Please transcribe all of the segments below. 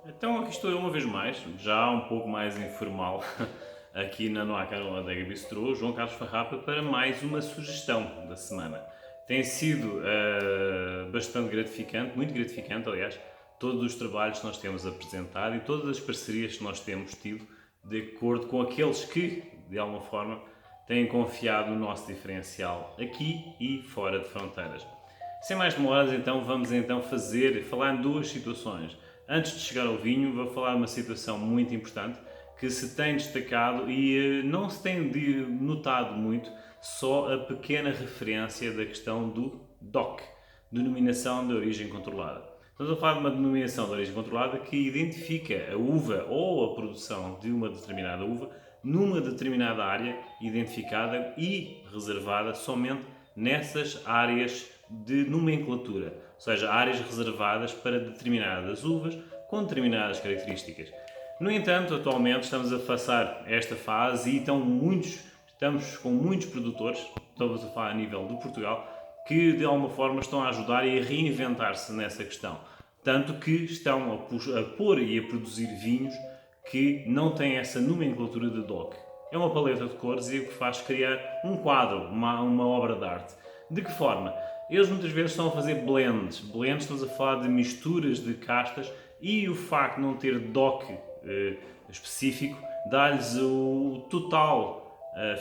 Então aqui estou eu uma vez mais, já um pouco mais informal, aqui na Noa Carol Adega Bistrô, João Carlos Farrapa, para mais uma sugestão da semana. Tem sido bastante gratificante, muito gratificante, aliás, todos os trabalhos que nós temos apresentado e todas as parcerias que nós temos tido de acordo com aqueles que, de alguma forma, têm confiado no nosso diferencial aqui e fora de fronteiras. Sem mais demoras, então, vamos então falar em duas situações. Antes de chegar ao vinho, vou falar de uma situação muito importante que se tem destacado e não se tem notado muito, só a pequena referência da questão do DOC, Denominação de Origem Controlada. Estamos a falar de uma denominação de origem controlada que identifica a uva ou a produção de uma determinada uva numa determinada área identificada e reservada somente nessas áreas de nomenclatura, ou seja, áreas reservadas para determinadas uvas com determinadas características. No entanto, atualmente estamos a passar esta fase e estamos com muitos produtores, estamos a falar a nível de Portugal, que de alguma forma estão a ajudar e a reinventar-se nessa questão. Tanto que estão a pôr e a produzir vinhos que não têm essa nomenclatura de DOC. É uma paleta de cores e o que faz criar um quadro, uma obra de arte. De que forma? Eles muitas vezes estão a fazer blends. Blends, estamos a falar de misturas de castas e o facto de não ter DOC específico dá-lhes o total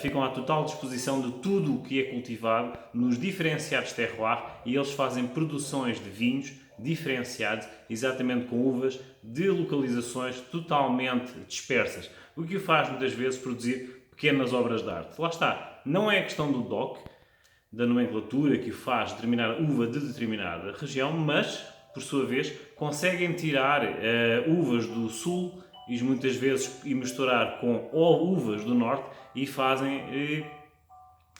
ficam à total disposição de tudo o que é cultivado nos diferenciados terroir e eles fazem produções de vinhos diferenciados, exatamente com uvas de localizações totalmente dispersas, o que o faz muitas vezes produzir pequenas obras de arte. Lá está, não é a questão do DOC, da nomenclatura que o faz determinar uva de determinada região, mas, por sua vez, conseguem tirar uvas do sul e muitas vezes e misturar com uvas do norte e fazem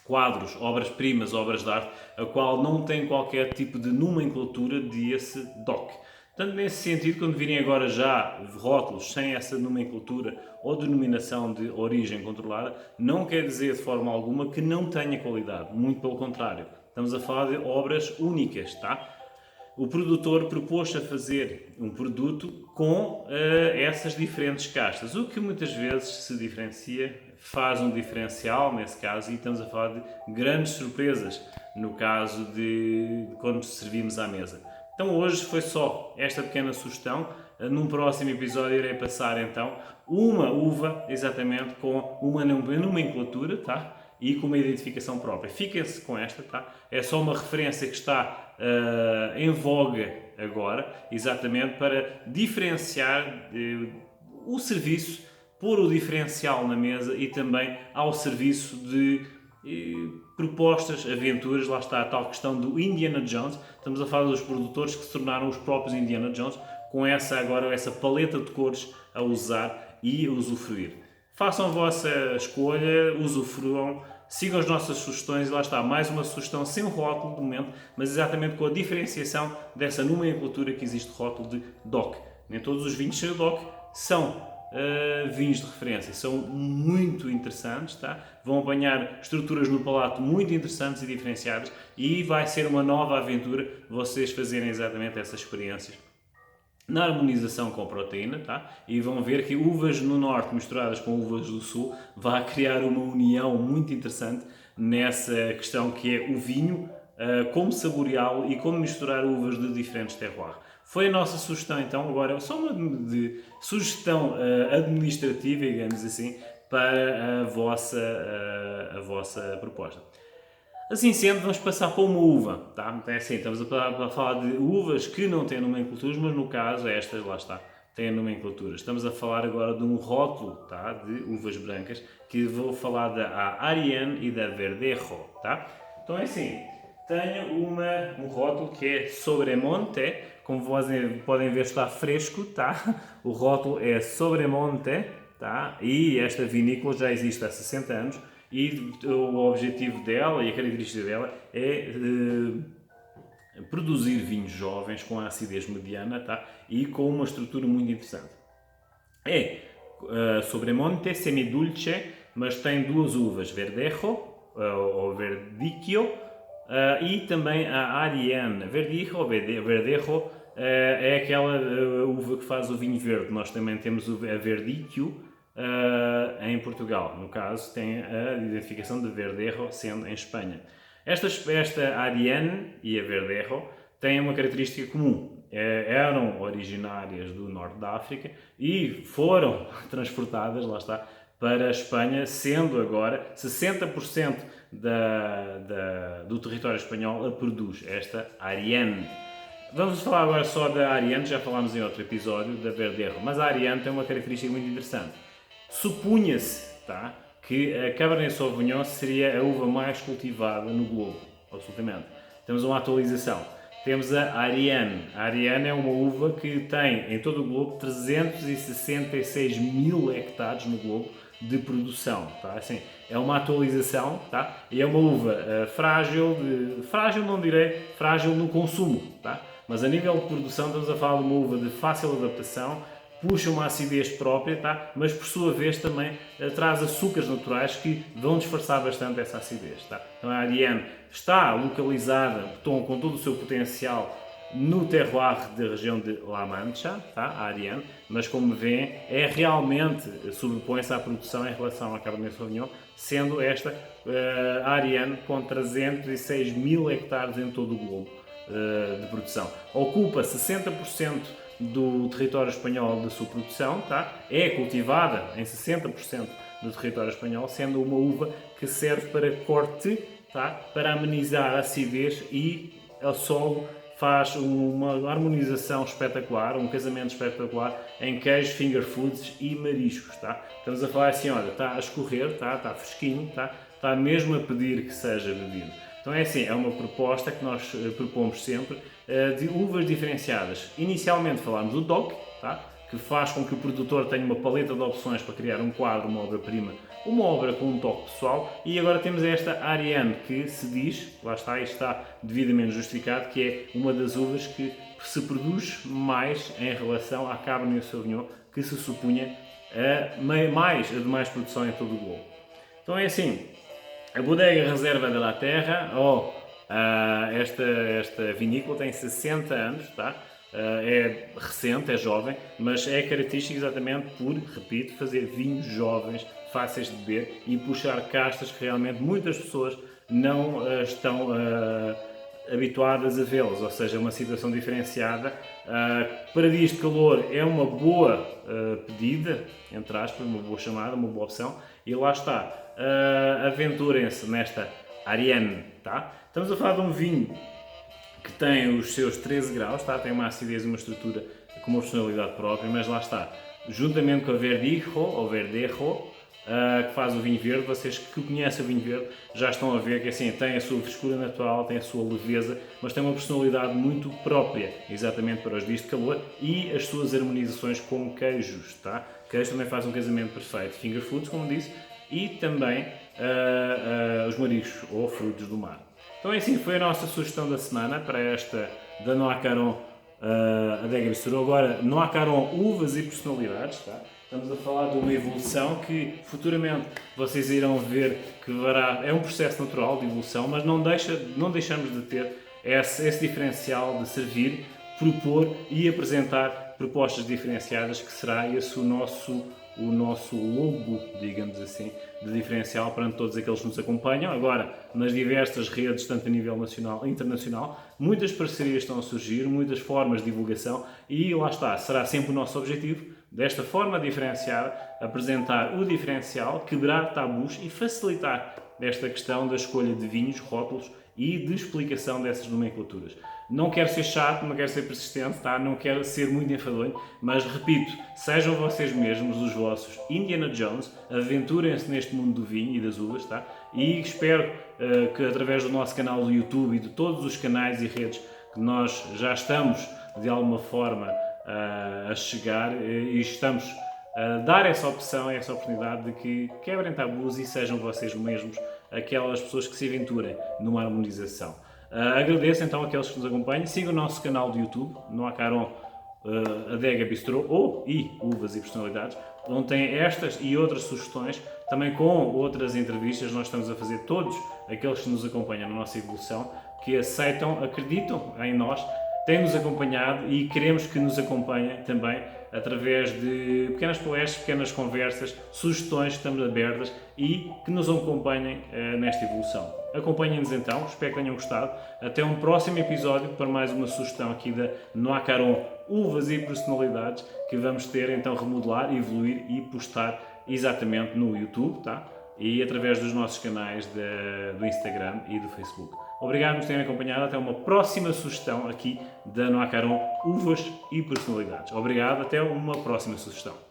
quadros, obras-primas, obras de arte, a qual não tem qualquer tipo de nomenclatura desse DOC. Portanto, nesse sentido, quando virem agora já rótulos sem essa nomenclatura ou denominação de origem controlada, não quer dizer de forma alguma que não tenha qualidade, muito pelo contrário. Estamos a falar de obras únicas, tá? O produtor propôs a fazer um produto com essas diferentes castas, o que muitas vezes se diferencia, faz um diferencial nesse caso, e estamos a falar de grandes surpresas no caso de quando servimos à mesa. Então hoje foi só esta pequena sugestão. Num próximo episódio irei passar então uma uva exatamente com uma nomenclatura, tá? E com uma identificação própria. Fiquem-se com esta, tá? É só uma referência que está em voga agora, exatamente para diferenciar o serviço, pôr o diferencial na mesa e também ao serviço de propostas, aventuras, lá está a tal questão do Indiana Jones. Estamos a falar dos produtores que se tornaram os próprios Indiana Jones, com essa paleta de cores a usar e a usufruir. Façam a vossa escolha, usufruam, sigam as nossas sugestões e lá está, mais uma sugestão sem rótulo de momento, mas exatamente com a diferenciação dessa nomenclatura que existe rótulo de DOC. Nem todos os vinhos sem o DOC são vinhos de referência, são muito interessantes, tá? Vão apanhar estruturas no palato muito interessantes e diferenciadas e vai ser uma nova aventura vocês fazerem exatamente essas experiências na harmonização com a proteína, tá? E vão ver que uvas no norte misturadas com uvas do sul vai criar uma união muito interessante nessa questão que é o vinho, como saboreá-lo e como misturar uvas de diferentes terroirs. Foi a nossa sugestão então, agora só uma sugestão administrativa, digamos assim, para a vossa proposta. Assim sendo, vamos passar para uma uva, tá? É assim, estamos a falar de uvas que não têm nomenclaturas, mas no caso estas, lá está, têm nomenclaturas. Estamos a falar agora de um rótulo, tá? De uvas brancas, que vou falar da Ariane e da Verdejo, tá? Então é assim, tenho um rótulo que é Sobremonte, como vocês podem ver está fresco, tá? O rótulo é Sobremonte, tá? E esta vinícola já existe há 60 anos, e o objetivo dela e a característica dela é produzir vinhos jovens com acidez mediana, tá? E com uma estrutura muito interessante. É Sobremonte semidulce, mas tem duas uvas, Verdejo ou Verdicchio e também a Ariane. Verdejo é aquela uva que faz o vinho verde. Nós também temos a Verdicchio em Portugal. No caso, tem a identificação de Verdejo, sendo em Espanha. Esta Ariane e a Verdejo têm uma característica comum. Eram originárias do norte da África e foram transportadas, lá está, para a Espanha, sendo agora 60% do território espanhol a produz esta Ariane. Vamos falar agora só da Ariane, já falámos em outro episódio da Verdejo, mas a Ariane tem uma característica muito interessante. Supunha-se, tá, que a Cabernet Sauvignon seria a uva mais cultivada no globo, absolutamente. Temos uma atualização. Temos a Ariane. A Ariane é uma uva que tem em todo o globo 366 mil hectares no globo de produção, tá? Assim, é uma atualização, tá? E é uma uva frágil não direi, frágil no consumo, tá? Mas a nível de produção estamos a falar de uma uva de fácil adaptação, puxa uma acidez própria, tá? Mas por sua vez também traz açúcares naturais que vão disfarçar bastante essa acidez, tá? Então a Ariane está localizada com todo o seu potencial no terroir da região de La Mancha, tá? A Ariane, mas como vêem, realmente sobrepõe-se à produção em relação à Cabernet Sauvignon, sendo esta a Ariane com 306 mil hectares em todo o globo de produção. Ocupa 60% do território espanhol da sua produção, tá? É cultivada em 60% do território espanhol, sendo uma uva que serve para corte, tá? Para amenizar a acidez e ao solo faz uma harmonização espetacular, um casamento espetacular em queijos, finger foods e mariscos, tá? Estamos a falar assim, olha, está a escorrer, tá? Está fresquinho, tá? Está mesmo a pedir que seja bebido. Então é assim, é uma proposta que nós propomos sempre de uvas diferenciadas. Inicialmente falámos do DOC, tá? Que faz com que o produtor tenha uma paleta de opções para criar um quadro, uma obra-prima, uma obra com um toque pessoal. E agora temos esta Ariane, que se diz, lá está, e está devidamente justificado, que é uma das uvas que se produz mais em relação à Cabernet Sauvignon, que se supunha a de mais produção em todo o globo. Então é assim, a Bodega Reserva de la Terra, esta vinícola tem 60 anos, tá? É recente, é jovem, mas é característica exatamente por, repito, fazer vinhos jovens, fáceis de beber e puxar castas que realmente muitas pessoas não estão habituadas a vê-los, ou seja, uma situação diferenciada. Para dias de calor é uma boa pedida, entre aspas, uma boa chamada, uma boa opção, e lá está, aventurem-se nesta Ariane, tá? Estamos a falar de um vinho que tem os seus 13 graus, tá? Tem uma acidez e uma estrutura com uma personalidade própria, mas lá está, juntamente com a Verdejo, que faz o vinho verde, vocês que conhecem o vinho verde já estão a ver que assim, tem a sua frescura natural, tem a sua leveza, mas tem uma personalidade muito própria, exatamente para os dias de calor, e as suas harmonizações com queijos, tá? Queijo também faz um casamento perfeito, finger foods, como disse, e também os mariscos ou frutos do mar. Então é assim, foi a nossa sugestão da semana para esta da Noa Caron Adega Bistro. Agora, Noa Caron uvas e personalidades, tá? Estamos a falar de uma evolução que futuramente vocês irão ver que é um processo natural de evolução, mas não deixamos de ter esse diferencial de servir, propor e apresentar propostas diferenciadas, que será esse o nosso logo, digamos assim, de diferencial perante todos aqueles que nos acompanham. Agora, nas diversas redes, tanto a nível nacional e internacional, muitas parcerias estão a surgir, muitas formas de divulgação e lá está, será sempre o nosso objetivo, desta forma diferenciada, apresentar o diferencial, quebrar tabus e facilitar esta questão da escolha de vinhos, rótulos e de explicação dessas nomenclaturas. Não quero ser chato, não quero ser persistente, tá? Não quero ser muito enfadonho, mas repito, sejam vocês mesmos os vossos Indiana Jones, aventurem-se neste mundo do vinho e das uvas, tá? E espero que através do nosso canal do YouTube e de todos os canais e redes que nós já estamos de alguma forma a chegar e estamos a dar essa opção, essa oportunidade de que quebrem tabus e sejam vocês mesmos aquelas pessoas que se aventurem numa harmonização. Agradeço então àqueles que nos acompanham, sigam o nosso canal do YouTube, Noa Caron Adega Bistro e Uvas e Personalidades, onde tem estas e outras sugestões, também com outras entrevistas. Nós estamos a fazer todos aqueles que nos acompanham na nossa evolução, que aceitam, acreditam em nós tem-nos acompanhado e queremos que nos acompanhem também através de pequenas palestras, pequenas conversas, sugestões, estamos abertas e que nos acompanhem nesta evolução. Acompanhem-nos então, espero que tenham gostado. Até um próximo episódio para mais uma sugestão aqui da Noa Caron Uvas e Personalidades, que vamos ter então remodelar, evoluir e postar exatamente no YouTube, tá? E através dos nossos canais do Instagram e do Facebook. Obrigado por nos terem acompanhado. Até uma próxima sugestão aqui da Noa Caron Uvas e Personalidades. Obrigado, até uma próxima sugestão.